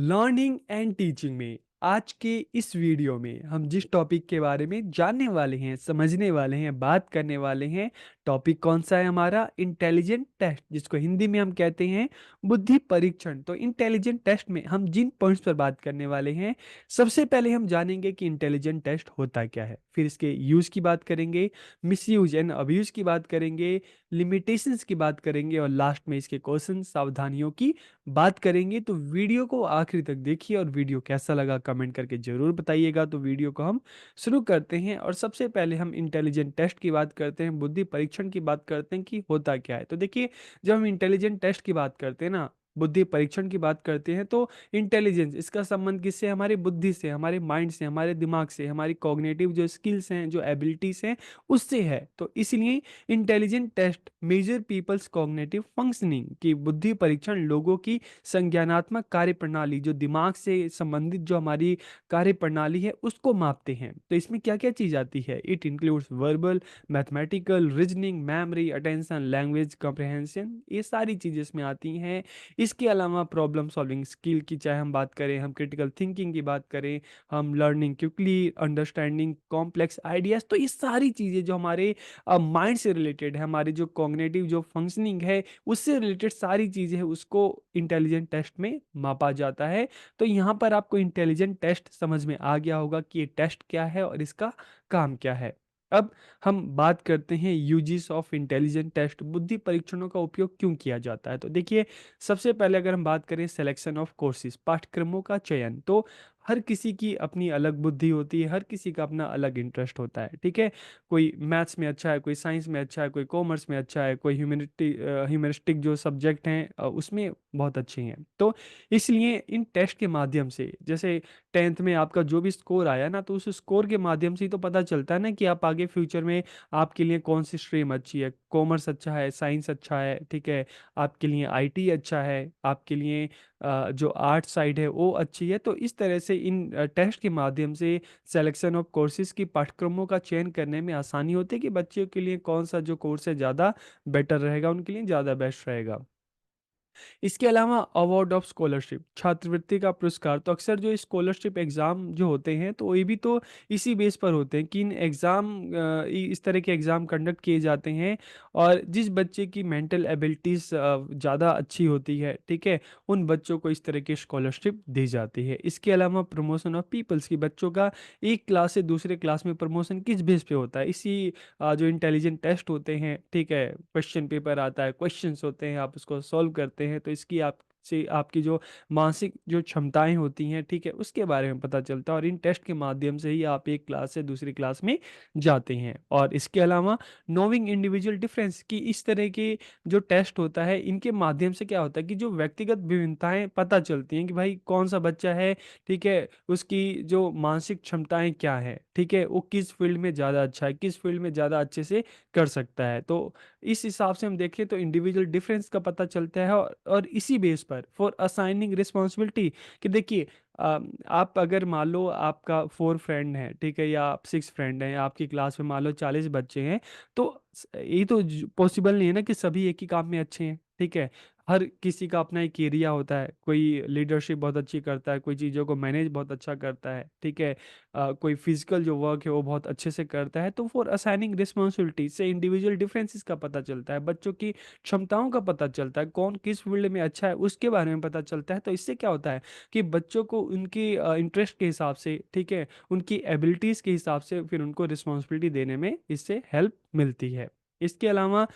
Learning and teaching में आज के इस वीडियो में हम जिस टॉपिक के बारे में जानने वाले हैं, समझने वाले हैं, बात करने वाले हैं, टॉपिक कौन सा है हमारा इंटेलिजेंट टेस्ट, जिसको हिंदी में हम कहते हैं बुद्धि परीक्षण। तो इंटेलिजेंट टेस्ट में हम जिन पॉइंट्स पर बात करने वाले हैं, सबसे पहले हम जानेंगे कि इंटेलिजेंट टेस्ट होता क्या है, फिर इसके यूज की बात करेंगे, मिसयूज एंड अब्यूज की बात करेंगे, लिमिटेशंस की बात करेंगे और लास्ट में इसके क्वेश्चन सावधानियों की बात करेंगे। तो वीडियो को आखिरी तक देखिए और वीडियो कैसा लगा कमेंट करके जरूर बताइएगा। तो वीडियो को हम शुरू करते हैं और सबसे पहले हम इंटेलिजेंट टेस्ट की बात करते हैं, बुद्धि परीक्षण की बात करते हैं कि होता क्या है। तो देखिए, जब हम इंटेलिजेंट टेस्ट की बात करते हैं ना, बुद्धि परीक्षण की बात करते हैं, तो इंटेलिजेंस इसका संबंध किससे? हमारी बुद्धि से, हमारे माइंड से, हमारे दिमाग से, हमारी कॉग्निटिव जो स्किल्स हैं, जो एबिलिटीज हैं, उससे है। तो इसलिए intelligent test measure people's cognitive functioning की बुद्धि परीक्षण लोगों की संज्ञानात्मक कार्य प्रणाली, जो दिमाग से संबंधित जो हमारी कार्य प्रणाली है, उसको मापते हैं। तो इसमें क्या क्या चीज आती है? It includes verbal, mathematical, reasoning, memory, attention, language comprehension, ये सारी चीजें इसमें आती हैं। इसके अलावा प्रॉब्लम सॉल्विंग स्किल की चाहे हम बात करें, हम क्रिटिकल थिंकिंग की बात करें, हम learning quickly, understanding complex ideas, तो ये सारी चीजें जो हमारे माइंड से रिलेटेड है, हमारी जो कॉग्निटिव जो फंक्शनिंग है, उससे रिलेटेड सारी चीजें हैं, उसको इंटेलिजेंट टेस्ट में मापा जाता है। तो यहाँ पर आपको इंटेलिजेंट टेस्ट समझ में आ गया होगा कि ये टेस्ट क्या है और इसका काम क्या है। अब हम बात करते हैं यूजेस ऑफ इंटेलिजेंट टेस्ट, बुद्धि परीक्षणों का उपयोग क्यों किया जाता है। तो देखिए, सबसे पहले अगर हम बात करें सिलेक्शन ऑफ कोर्सेज, पाठ्यक्रमों का चयन, तो हर किसी की अपनी अलग बुद्धि होती है, हर किसी का अपना अलग इंटरेस्ट होता है, ठीक है। कोई मैथ्स में अच्छा है, कोई साइंस में अच्छा है, कोई कॉमर्स में अच्छा है, कोई ह्यूमनिस्टिक जो सब्जेक्ट हैं उसमें बहुत अच्छे हैं। तो इसलिए इन टेस्ट के माध्यम से, जैसे 10th में आपका जो भी स्कोर आया ना, तो उस स्कोर के माध्यम से ही तो पता चलता है ना कि आप आगे फ्यूचर में आपके लिए कौन सी स्ट्रीम अच्छी है, कॉमर्स अच्छा है, साइंस अच्छा है, ठीक है, आपके लिए आईटी अच्छा है, आपके लिए जो आर्ट साइड है वो अच्छी है। तो इस तरह से इन टेस्ट के माध्यम से सिलेक्शन ऑफ कोर्सेज की पाठ्यक्रमों का चयन करने में आसानी होती है कि बच्चों के लिए कौन सा जो कोर्स है ज़्यादा बेटर रहेगा, उनके लिए ज़्यादा बेस्ट रहेगा। इसके अलावा अवार्ड ऑफ स्कॉलरशिप, छात्रवृत्ति का पुरस्कार, तो अक्सर जो स्कॉलरशिप एग्ज़ाम जो होते हैं, तो ये भी तो इसी बेस पर होते हैं कि इन एग्ज़ाम इस तरह के एग्ज़ाम कंडक्ट किए जाते हैं और जिस बच्चे की मेंटल एबिलिटीज़ ज़्यादा अच्छी होती है, ठीक है, उन बच्चों को इस तरह की स्कॉलरशिप दी जाती है। इसके अलावा प्रमोशन ऑफ पीपल्स, की बच्चों का एक क्लास से दूसरे क्लास में प्रमोशन किस बेस पे होता है? इसी जो इंटेलिजेंट टेस्ट होते हैं, ठीक है, क्वेश्चन पेपर आता है, क्वेश्चंस होते हैं, आप उसको सॉल्व करते हैं, तो इसकी आपसे आपकी जो मानसिक जो क्षमताएं होती हैं, ठीक है, उसके बारे में पता चलता है और इन टेस्ट के माध्यम से ही आप एक क्लास से दूसरी क्लास में जाते हैं। और इसके अलावा नोविंग इंडिविजुअल डिफरेंस, की इस तरह के जो टेस्ट होता है, इनके माध्यम से क्या होता है कि जो व्यक्तिगत विभिन्नताएं पता चलती हैं कि भाई कौन सा बच्चा है, ठीक है, उसकी जो मानसिक क्षमताएं क्या है, ठीक है, वो किस फील्ड में ज़्यादा अच्छा है, किस फील्ड में ज़्यादा अच्छे से कर सकता है। तो इस हिसाब से हम देखें तो इंडिविजुअल डिफरेंस का पता चलता है और इसी बेस पर फॉर असाइनिंग रिस्पॉन्सिबिलिटी, कि देखिए, आप अगर मान लो आपका 4 फ्रेंड है, ठीक है, या आप 6 फ्रेंड हैं, आपकी क्लास में मान लो 40 बच्चे हैं, तो ये तो पॉसिबल नहीं है ना कि सभी एक ही काम में अच्छे हैं, ठीक है। हर किसी का अपना एक एरिया होता है, कोई लीडरशिप बहुत अच्छी करता है, कोई चीज़ों को मैनेज बहुत अच्छा करता है, ठीक है, कोई फिजिकल जो वर्क है वो बहुत अच्छे से करता है। तो फॉर असाइनिंग रिस्पॉन्सिबिलिटी से इंडिविजुअल डिफरेंसेस का पता चलता है, बच्चों की क्षमताओं का पता चलता है, कौन किस फील्ड में अच्छा है उसके बारे में पता चलता है। तो इससे क्या होता है कि बच्चों को उनकी इंटरेस्ट के हिसाब से, ठीक है, उनकी एबिलिटीज़ के हिसाब से फिर उनको रिस्पॉन्सिबिलिटी देने में इससे हेल्प मिलती है। इसके अलावा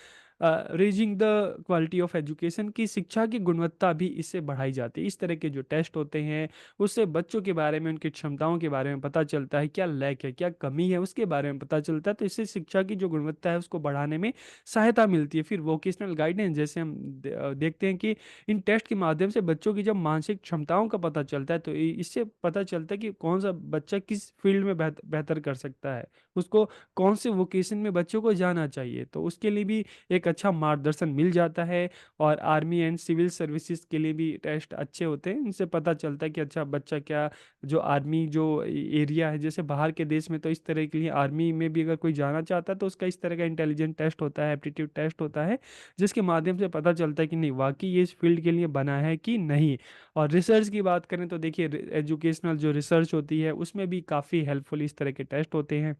raising the quality of education, की शिक्षा की गुणवत्ता भी इससे बढ़ाई जाती है। इस तरह के जो टेस्ट होते हैं, उससे बच्चों के बारे में, उनकी क्षमताओं के बारे में पता चलता है, क्या लैक है, क्या कमी है, उसके बारे में पता चलता है। तो इससे शिक्षा की जो गुणवत्ता है उसको बढ़ाने में सहायता मिलती है। फिर वोकेशनल गाइडेंस, जैसे हम देखते हैं कि इन टेस्ट के माध्यम से बच्चों की जब मानसिक क्षमताओं का पता चलता है, तो इससे पता चलता है कि कौन सा बच्चा किस फील्ड में बेहतर कर सकता है, उसको कौन से वोकेशन में बच्चों को जाना चाहिए। तो उसके लिए भी एक एक अच्छा मार्गदर्शन मिल जाता है। और आर्मी एंड सिविल सर्विसेज के लिए भी टेस्ट अच्छे होते हैं, इनसे पता चलता है कि अच्छा बच्चा क्या, जो आर्मी जो एरिया है, जैसे बाहर के देश में तो इस तरह के लिए आर्मी में भी अगर कोई जाना चाहता है तो उसका इस तरह का इंटेलिजेंट टेस्ट होता है, एप्टीट्यूड टेस्ट होता है, जिसके माध्यम से पता चलता है कि नहीं वाकई ये इस फील्ड के लिए बना है कि नहीं। और रिसर्च की बात करें तो देखिए, एजुकेशनल जो रिसर्च होती है उसमें भी काफ़ी हेल्पफुल इस तरह के टेस्ट होते हैं।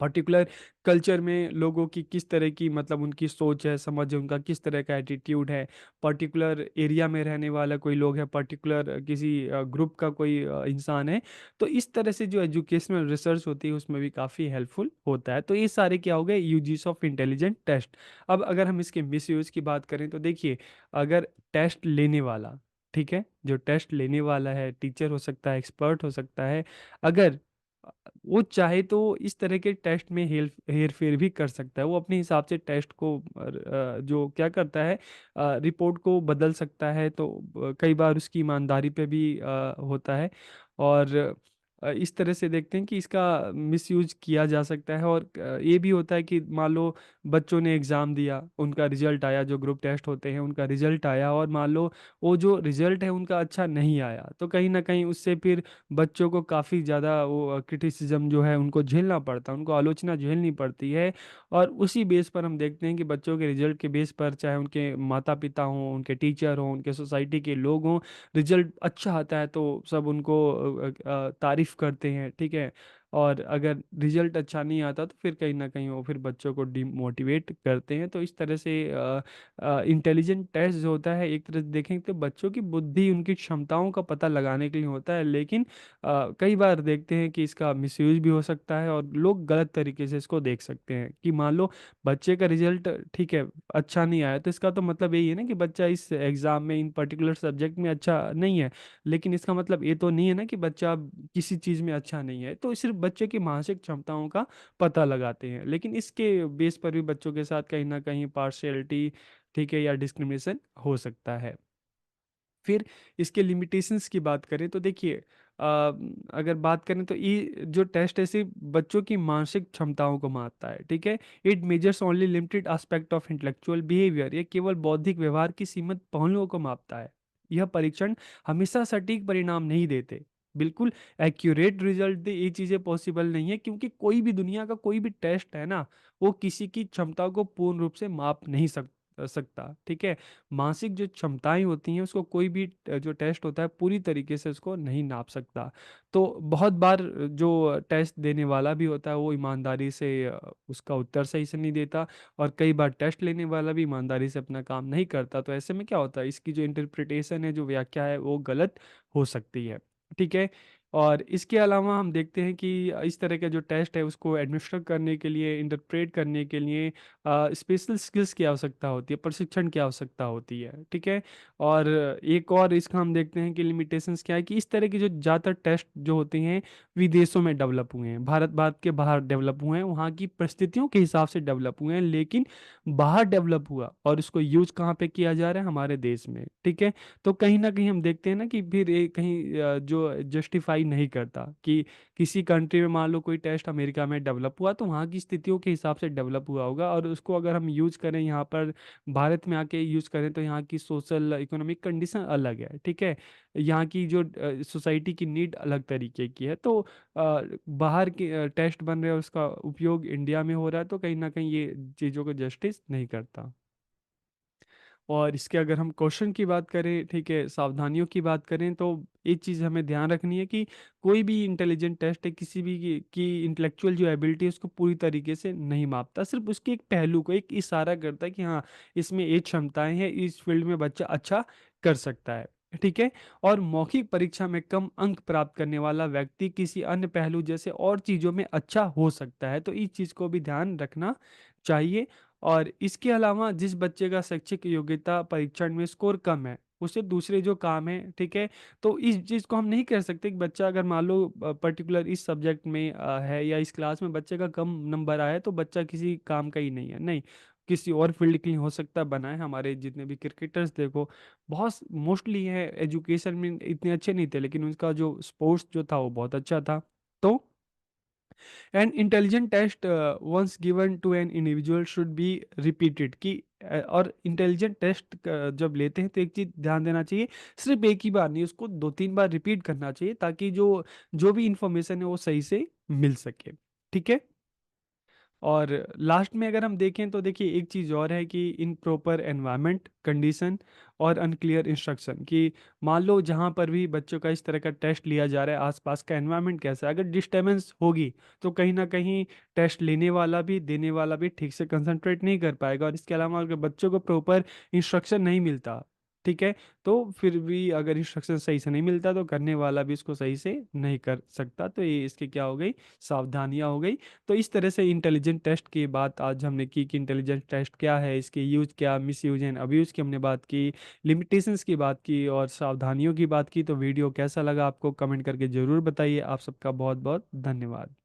पर्टिकुलर कल्चर में लोगों की किस तरह की, मतलब उनकी सोच है, समझ है, उनका किस तरह का एटीट्यूड है, पर्टिकुलर एरिया में रहने वाला कोई लोग है, पर्टिकुलर किसी ग्रुप का कोई इंसान है। तो इस तरह से जो एजुकेशनल रिसर्च होती है उसमें भी काफ़ी हेल्पफुल होता है। तो ये सारे क्या हो गए, यूजेस ऑफ इंटेलिजेंट टेस्ट। अब अगर हम इसके मिसयूज की बात करें तो देखिए, अगर टेस्ट लेने वाला, ठीक है, जो टेस्ट लेने वाला है, टीचर हो सकता है, एक्सपर्ट हो सकता है, अगर वो चाहे तो इस तरह के टेस्ट में हेर फेर भी कर सकता है। वो अपने हिसाब से टेस्ट को जो क्या करता है, रिपोर्ट को बदल सकता है। तो कई बार उसकी ईमानदारी पे भी होता है। और इस तरह से देखते हैं कि इसका मिसयूज किया जा सकता है। और ये भी होता है कि मान लो बच्चों ने एग्ज़ाम दिया, उनका रिजल्ट आया, जो ग्रुप टेस्ट होते हैं उनका रिजल्ट आया, और मान लो वो जो रिजल्ट है उनका अच्छा नहीं आया, तो कहीं ना कहीं उससे फिर बच्चों को काफ़ी ज़्यादा वो क्रिटिसिज्म जो है उनको झेलना पड़ता है, उनको आलोचना झेलनी पड़ती है। और उसी बेस पर हम देखते हैं कि बच्चों के रिजल्ट के बेस पर, चाहे उनके माता पिता हों, उनके टीचर हों, उनके सोसाइटी के लोग हों, रिजल्ट अच्छा आता है तो सब उनको तारीफ करते हैं, ठीक है। और अगर रिजल्ट अच्छा नहीं आता तो फिर कहीं ना कहीं वो फिर बच्चों को डिमोटिवेट करते हैं। तो इस तरह से इंटेलिजेंट टेस्ट जो होता है, एक तरह से देखें तो बच्चों की बुद्धि, उनकी क्षमताओं का पता लगाने के लिए होता है, लेकिन कई बार देखते हैं कि इसका मिसयूज भी हो सकता है और लोग गलत तरीके से इसको देख सकते हैं। कि मान लो बच्चे का रिजल्ट ठीक है, अच्छा नहीं आया, तो इसका तो मतलब यही है ना कि बच्चा इस एग्जाम में, इन पर्टिकुलर सब्जेक्ट में अच्छा नहीं है। लेकिन इसका मतलब ये तो नहीं है ना कि बच्चा किसी चीज़ में अच्छा नहीं है। तो सिर्फ बच्चे की मानसिक क्षमताओं का पता लगाते हैं, लेकिन इसके बेस पर भी बच्चों के साथ कहीं ना कहीं पार्शियलिटी, ठीक है, या डिस्क्रिमिनेशन हो सकता है। फिर इसके लिमिटेशंस की बात करें तो देखिए, अगर बात करें तो ये जो टेस्ट है सिर्फ बच्चों की मानसिक क्षमताओं को मापता है, ठीक है। It measures only limited aspect of intellectual behaviour. ये केवल बौद्धिक व्यवहार की सीमित पहलुओं को मापता है। यह परीक्षण हमेशा सटीक परिणाम नहीं देते, बिल्कुल एक्यूरेट रिजल्ट दे, ये चीज़ें पॉसिबल नहीं है, क्योंकि कोई भी दुनिया का कोई भी टेस्ट है ना, वो किसी की क्षमता को पूर्ण रूप से माप नहीं सकता, ठीक है। मानसिक जो क्षमताएं होती हैं उसको कोई भी जो टेस्ट होता है पूरी तरीके से उसको नहीं नाप सकता। तो बहुत बार जो टेस्ट देने वाला भी होता है वो ईमानदारी से उसका उत्तर सही से नहीं देता, और कई बार टेस्ट लेने वाला भी ईमानदारी से अपना काम नहीं करता। तो ऐसे में क्या होता है, इसकी जो इंटरप्रिटेशन है, जो व्याख्या है, वो गलत हो सकती है, ठीक है। और इसके अलावा हम देखते हैं कि इस तरह का जो टेस्ट है उसको एडमिनिस्टर करने के लिए, इंटरप्रेट करने के लिए स्पेशल स्किल्स की आवश्यकता होती है, प्रशिक्षण की आवश्यकता होती है, ठीक है। और एक और इसका हम देखते हैं कि लिमिटेशंस क्या है, कि इस तरह के जो ज़्यादातर टेस्ट जो होते हैं विदेशों में डेवलप हुए हैं, भारत के बाहर डेवलप हुए हैं, वहाँ की परिस्थितियों के हिसाब से डेवलप हुए हैं, लेकिन बाहर डेवलप हुआ और इसको यूज कहाँ पे किया जा रहा है, हमारे देश में, ठीक है। तो कहीं ना कहीं हम देखते हैं ना कि फिर ये कहीं जो जस्टिफाई नहीं करता कि किसी कंट्री में मान लो कोई टेस्ट अमेरिका में डेवलप हुआ तो वहाँ की स्थितियों के हिसाब से डेवलप हुआ होगा, और उसको अगर हम यूज करें यहाँ पर भारत में आके यूज करें तो यहाँ की सोशल इकोनॉमिक कंडीशन अलग है, ठीक है। यहाँ की जो सोसाइटी की नीड अलग तरीके की है। तो बाहर के टेस्ट बन रहे हैं, उसका उपयोग इंडिया में हो रहा है, तो कहीं ना कहीं ये चीज़ों को जस्टिस नहीं करता। और इसके अगर हम क्वेश्चन की बात करें, ठीक है, सावधानियों की बात करें, तो एक चीज़ हमें ध्यान रखनी है कि कोई भी इंटेलिजेंट टेस्ट है किसी भी की इंटेलेक्चुअल जो एबिलिटी है उसको पूरी तरीके से नहीं मापता, सिर्फ उसके एक पहलू को, एक इशारा करता है कि हाँ इसमें ये क्षमताएं हैं, इस फील्ड में बच्चा अच्छा कर सकता है, ठीक है। और मौखिक परीक्षा में कम अंक प्राप्त करने वाला व्यक्ति किसी अन्य पहलू जैसे और चीज़ों में अच्छा हो सकता है, तो इस चीज़ को भी ध्यान रखना चाहिए। और इसके अलावा जिस बच्चे का शैक्षिक योग्यता परीक्षण में स्कोर कम है, उसे दूसरे जो काम है, ठीक है, तो इस चीज़ को हम नहीं कह सकते कि बच्चा अगर मान लो पर्टिकुलर इस सब्जेक्ट में है, या इस क्लास में बच्चे का कम नंबर आया है तो बच्चा किसी काम का ही नहीं है, नहीं, किसी और फील्ड के लिए हो सकता है बना है। हमारे जितने भी क्रिकेटर्स देखो, बहुत मोस्टली है एजुकेशन में इतने अच्छे नहीं थे, लेकिन उनका जो स्पोर्ट्स जो था वो बहुत अच्छा था। तो and intelligent test once given to an individual should be repeated कि और इंटेलिजेंट टेस्ट जब लेते हैं तो एक चीज़ ध्यान देना चाहिए, सिर्फ एक ही बार नहीं, उसको 2-3 बार रिपीट करना चाहिए ताकि जो जो भी इंफॉर्मेशन है वो सही से मिल सके। ठीक है। और लास्ट में अगर हम देखें तो देखिए एक चीज़ और है कि इन प्रॉपर एनवायरनमेंट कंडीशन और अनक्लियर इंस्ट्रक्शन कि मान लो जहाँ पर भी बच्चों का इस तरह का टेस्ट लिया जा रहा है आसपास का एनवायरनमेंट कैसा है, अगर डिस्टर्बेंस होगी तो कहीं ना कहीं टेस्ट लेने वाला भी देने वाला भी ठीक से कंसंट्रेट नहीं कर पाएगा। और इसके अलावा अगर बच्चों को प्रॉपर इंस्ट्रक्शन नहीं मिलता, ठीक है, तो फिर भी अगर इंस्ट्रक्शन सही से नहीं मिलता तो करने वाला भी इसको सही से नहीं कर सकता। तो ये इसकी क्या हो गई, सावधानियां हो गई। तो इस तरह से इंटेलिजेंट टेस्ट की बात आज हमने की कि इंटेलिजेंट टेस्ट क्या है, इसके यूज क्या, मिस यूज एंड अब्यूज की हमने बात की, लिमिटेशंस की बात की और सावधानियों की बात की। तो वीडियो कैसा लगा आपको कमेंट करके ज़रूर बताइए। आप सबका बहुत बहुत धन्यवाद।